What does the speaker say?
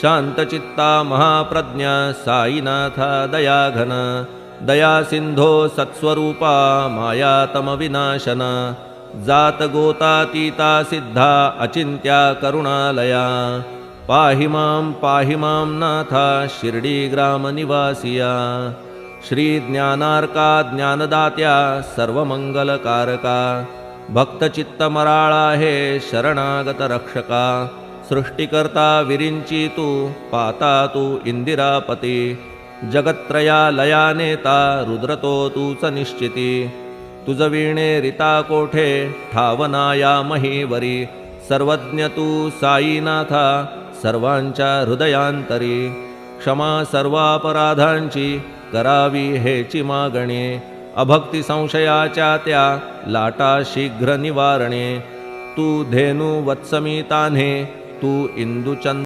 शांतचित्ता महाप्रज्ञा साईनाथा दयाघन दया सिंधो सत्स्वरूपा मायातमविनाशन जात गोतातीता सिद्धा अचिंत्या करुणालया पाहि मां नाथा शिर्डी ग्राम निवासिया श्री ज्ञानार्का ज्ञानदात्या सर्वमंगलकारका भक्तचित्तमराळा हे शरणागत रक्षका सृष्टिकर्ता विरिंची तू पाता तू इंदिरापती जगत्त्रया लया नेता रुद्रतो तूच निश्चिती तुझ वीणे रिता कोठे ठावना या महीवरी सर्वज्ञ तू साईनाथा सर्वांच्या हृदयांतरी क्षमा सर्वापराधांची करावी हेची मागणे अभक्ती संशयाच्या त्या लाटा शीघ्र निवारणे तू धेनु वत्समी तान्हे तू इंदुचंद